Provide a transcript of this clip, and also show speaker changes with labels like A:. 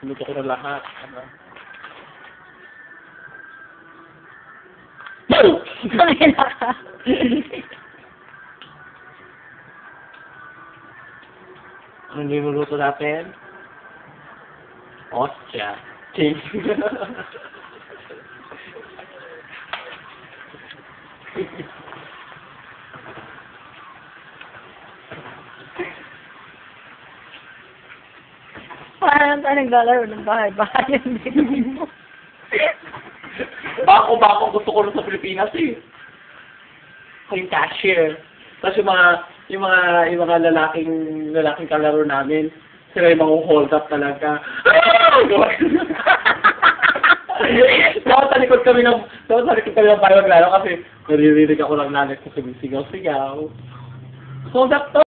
A: Luto ko na lahat. Ano? Ano niluluto natin? Ostya. King.
B: Parang tayo naglalaro ng bahay-bahay yung dito mo.
A: Bako gusto ko rin sa Pilipinas eh. Ako yung cashier. Tapos yung mga lalaking kalaro namin, sila yung mga hold up talaga. Dapat sa likod kami ng bayo naglaro kasi naririnig ako lang nalit sa sumisigaw-sigaw. Hold up to!